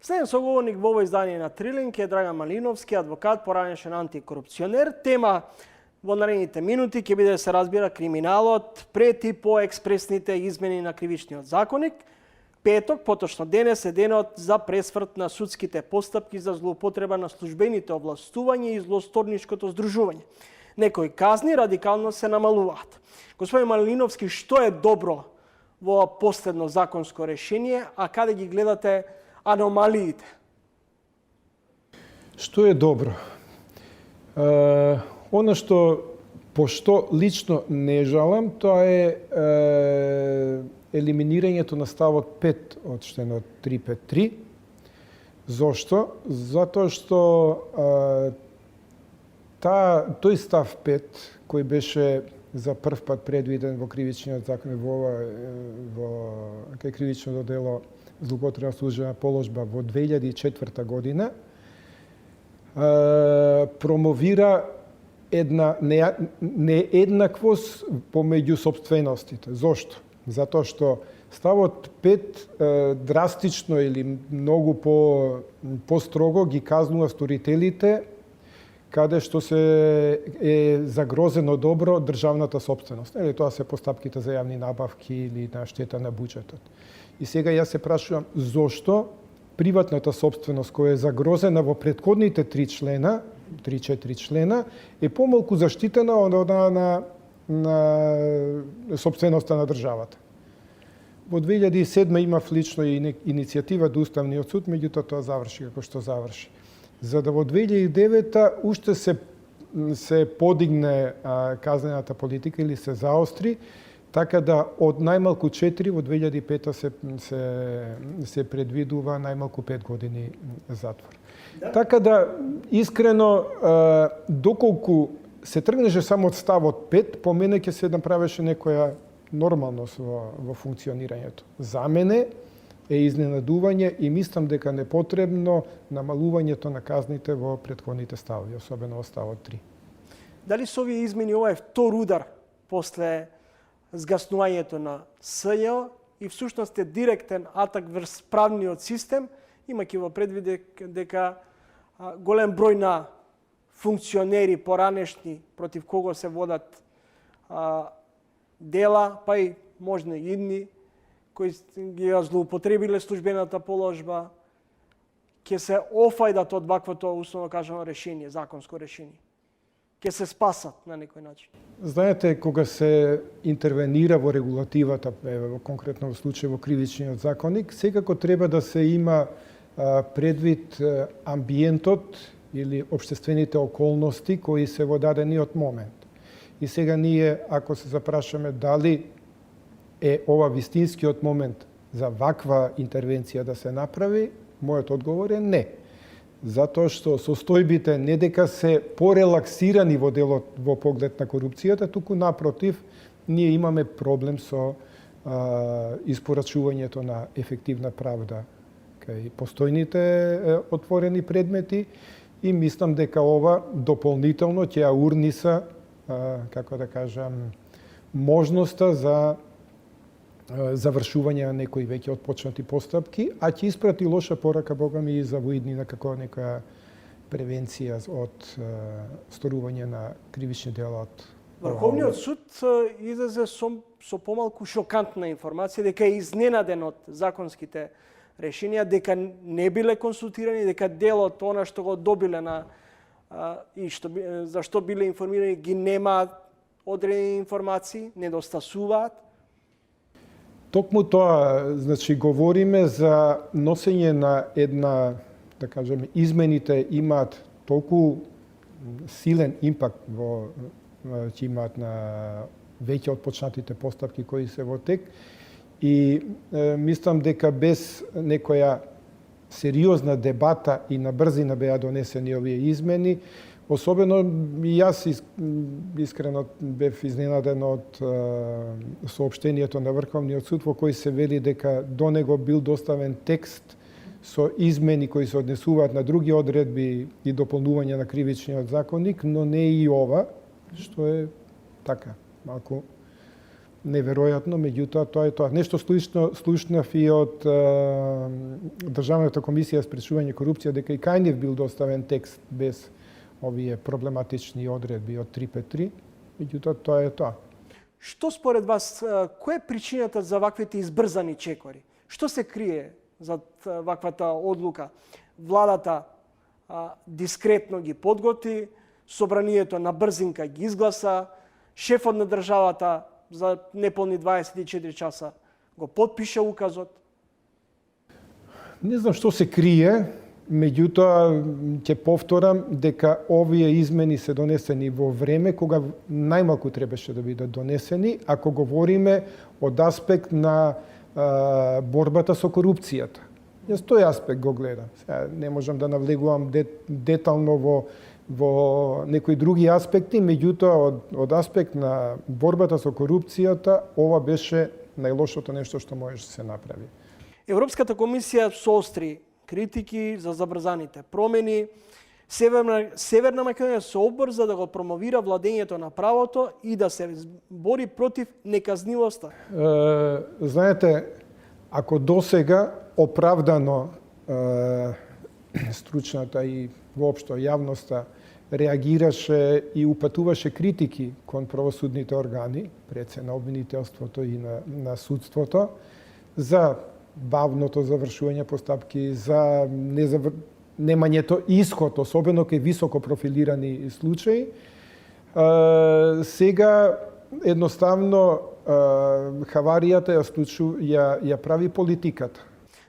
Следен соговорник во ово издание на Трилинг е Драган Малиновски, адвокат, поранешен антикорупционер. Тема во наредните минути ќе биде да се разбира криминалот пред и по експресните измени на кривичниот законник. Петок, поточно денес, е денот за пресврт на судските постапки за злоупотреба на службените овластувања и злосторничкото здружување. Некои казни радикално се намалуваат. Господин Малиновски, што е добро во последно законско решение, а каде ги гледате аномалиите? Што е добро? Оно што пошто лично не жалам, тоа е елиминирањето на ставот 5 од штенот 353. Зошто? Затоа што тој став 5 кој беше за прв пат предвиден во кривичниот закон во кривичното дело злоупотреба службена положба во 2004 година промовира една нееднаквост помеѓу сопственостите. Зошто? Затоа што ставот 5 драстично или многу по-строго ги казнува сторителите каде што се е загрозено добро државната сопственост. Тоа се постапките за јавни набавки или на штета на буџетот. И сега јас се прашувам зошто приватната сопственост која е загрозена во претходните 3-4 члена е помалку заштитена од она на сопственоста на државата. Во 2007 имав лично и иницијатива до Уставниот суд, меѓутоа тоа заврши како што заврши. За да во 2009 уште се подигне казнената политика или се заостри, така да од најмалку 4 во 2005 се предвидува најмалку 5 години затвор. Да. Така да, искрено, доколку се тргнеше само од ставот 5, по мене ќе се направеше некоја нормалност во функционирањето. За мене е изненадување и мислам дека непотребно намалувањето на казните во претходните ставови, особено во ставот 3. Дали со овие измени ова е втор удар после згаснувањето на СЈО и всушност е директен атак врз правниот систем, имајќи во предвид дека голем број на функционери поранешни против кого се водат дела, па и можно и идни, кои ги злоупотребиле службената положба, ќе се офајдат од ваквото, условно кажано, решение, законско решение. Ќе се спасат на некој начин. Знаете, кога се интервенира во регулативата, конкретно во случај во кривичниот законник, секако треба да се има предвид амбиентот или општествените околности кои се во дадениот момент. И сега ние, ако се запрашаме дали е ова вистинскиот момент за ваква интервенција да се направи, мојот одговор е не. Затоа што состојбите не дека се порелаксирани во делот во поглед на корупцијата, туку напротив, ние имаме проблем со испорачувањето на ефективна правда кај постојните отворени предмети и мислам дека ова дополнително ќе ја урниса, како да кажам, можноста за завршување на некои веќе отпочнати постапки, а ќе испрати лоша порака, богами, и за воиднина како некоја превенција од сторување на кривични дела од Врховниот суд излезе со помалку шокантна информација дека е изненаден од законските решенија, дека не биле консултирани, дека делот она што го добиле и за што биле информирани ги немаат одредени информации, недостасуваат. Токму тоа, значи, говориме за носење на една, да кажеме, измените имаат толку силен импакт ќе имаат на веќе отпочнатите постапки кои се во тек и мислам дека без некоја сериозна дебата и на брзина беа донесени овие измени. Особено и јас искрено бев изненаден од соопштението на Врховниот суд во кој се вели дека до него бил доставен текст со измени кои се однесуваат на други одредби и дополнување на кривичниот законник, но не и ова, што е така, малку неверојатно, меѓутоа тоа е тоа. Нешто слушнав и од Државната комисија за спречување корупција дека и кај нив бил доставен текст без овие проблематични одредби од 353, меѓутоа тоа е тоа. Што според вас, која е причината за ваквите избрзани чекори? Што се крие за ваквата одлука? Владата дискретно ги подготви, собранието на брзинка ги изгласа, шефот на државата за неполни 24 часа го подпише указот. Не знам што се крие, меѓутоа ќе повторам дека овие измени се донесени во време кога најмалку требаше да бидат донесени, ако говориме од аспект на борбата со корупцијата. Јас тој аспект го гледам. Сега не можам да навлегувам детално во некои други аспекти, меѓутоа од аспект на борбата со корупцијата, ова беше најлошото нешто што можеше да се направи. Европската комисија соостри критики за забрзаните промени. Северна Македонија се обрза да го промовира владењето на правото и да се бори против неказнивоста. Знаете, ако досега оправдано стручната и воопшто јавноста реагираше и упатуваше критики кон правосудните органи, пред се на обвинителството и на судството, за бавното завршување постапки, за немањето исход, особено кај високо профилирани случаи. Сега едноставно хаваријата ја прави политиката.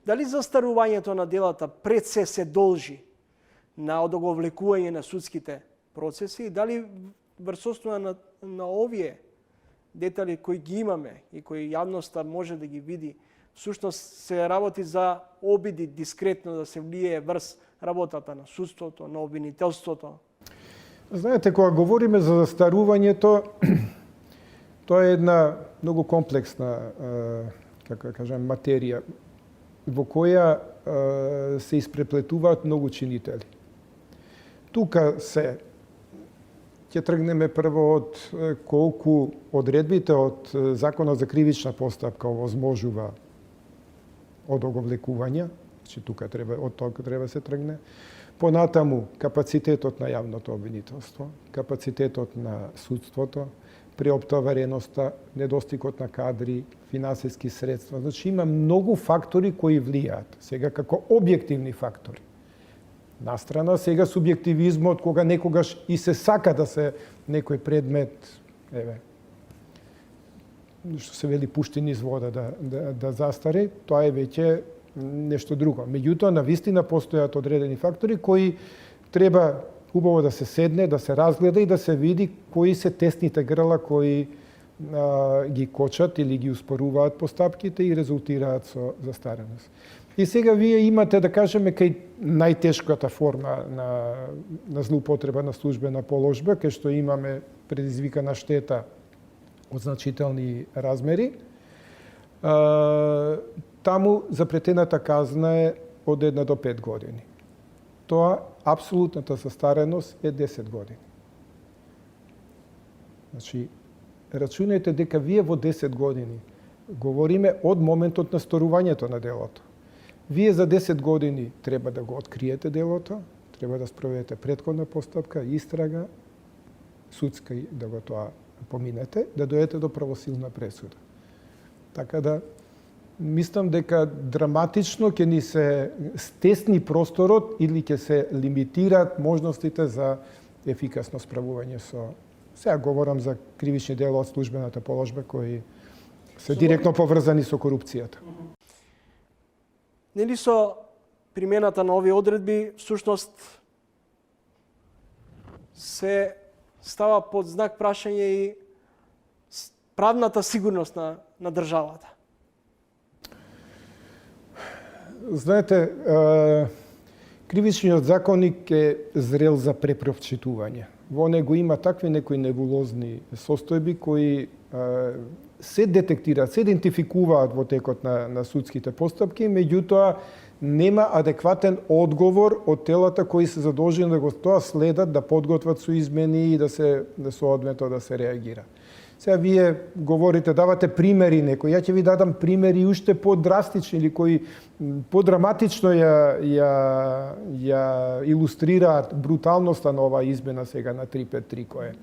Дали застарувањето на делата пред се должи на одоговлекување на судските процеси, дали врз основа на овие детали кои ги имаме и кои јавноста може да ги види, всушност се работи за обиди дискретно да се влие врз работата на судството, на обвинителството? Знаете, кога говориме за застарувањето, тоа е една многу комплексна, како кажам, материја во која се испреплетуваат многу чинители. Тука ќе тргнеме прво од колку одредбите од Законот за кривична постапка овозможува одоговлекување, че тука од тоа треба се тргне. Понатаму, капацитетот на јавното обвинителство, капацитетот на судството, преоптовареноста, недостигот на кадри, финансиски средства. Значи има многу фактори кои влијаат. Сега како објективни фактори. Настрана сега субјективизмот кога некогаш и се сака да се некој предмет, што се вели пуштен низ вода да застари, тоа е веќе нешто друго. Меѓутоа, навистина постојат одредени фактори кои треба убаво да се седне, да се разгледа и да се види кои се тесните грла кои ги кочат или ги успоруваат постапките и резултираат со застареност. И сега вие имате, да кажеме, кај најтешката форма на злоупотреба на службена положба, кај што имаме предизвикана штета од значителни размери, таму запретената казна е од 1 до 5 години. Тоа, апсолутната застареност е 10 години. Значи, рачунајте дека вие во 10 години говориме од моментот на сторувањето на делото. Вие за 10 години треба да го откриете делото, треба да спроведете претходна постапка, истрага, судска да го тоа поминете, да дојдете до правосилна пресуда. Така да, мислам дека драматично ќе ни се стесни просторот или ќе се лимитираат можностите за ефикасно справување со... Сега говорам за кривични дела од службената положба кои се директно поврзани со корупцијата. Нели со примената на овие одредби, всушност се става под знак прашање и правната сигурност на државата? Знаете, кривичниот законник е зрел за препрочитување. Во него има такви некои небулозни состојби кои се детектираат, се идентификуваат во текот на судските постапки, меѓутоа нема адекватен одговор од телата кои се задолжени да го тоа следат, да подготват со измени и да се одметно да се реагира. Сега вие говорите, давате примери некои. Ја ќе ви дадам примери уште подрастични или кои подраматично ја илустрираат бруталноста на оваа измена сега на 353 која е.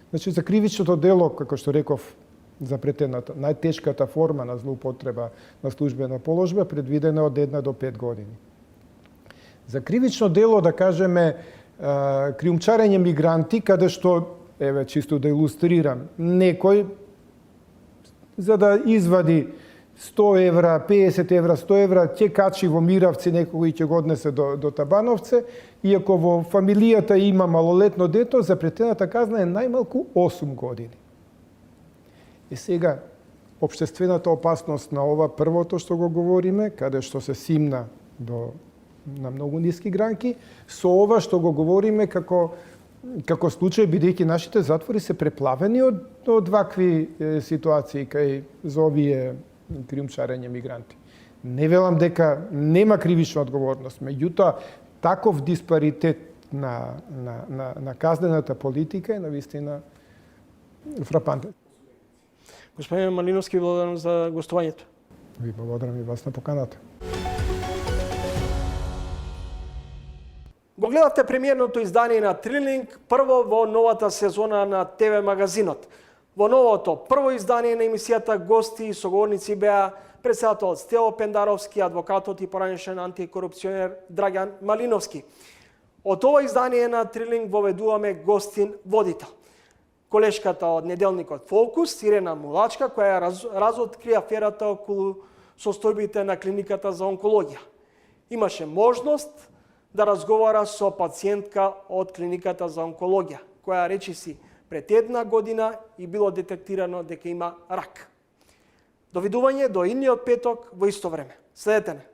Значи, за кривичното дело, како што реков, за претената, најтешката форма на злоупотреба на службена положба предвидена од 1 до 5 години. За кривично дело, да кажеме, криумчарење мигранти, каде што, еве, чисто да илустрирам, некој за да извади 100 евра, 50 евра, 100 евра, ќе качи во Миравци некој и ќе го однесе до Табановце, иако во фамилијата има малолетно дето, за претената казна е најмалку 8 години. И сега, општествената опасност на ова првото што го говориме, каде што се симна на многу ниски гранки, со ова што го говориме како случај, бидејќи нашите затвори се преплавени од вакви ситуации кај за овие криумчарење мигранти. Не велам дека нема кривична одговорност, меѓутоа таков диспаритет на казнената политика е навистина фрапантен. Господин Малиновски, благодарам за гостувањето. Ви благодарам и вас на поканата. Го гледавте премиерното издание на Трилинг, прво во новата сезона на ТВ магазинот. Во новото прво издание на емисијата гости и соговорници беа председателот Стево Пендаровски, адвокатот и поранешен антикорупционер Драган Малиновски. Од ова издание на Трилинг воведуваме гостин водител. Колешката од неделникот Фокус, Ирена Мулачка, која разоткри аферата околу состојбите на клиниката за онкологија. Имаше можност да разговара со пациентка од клиниката за онкологија, која речиси пред 1 година и било детектирано дека има рак. Довидување до идниот петок во исто време. Следете не.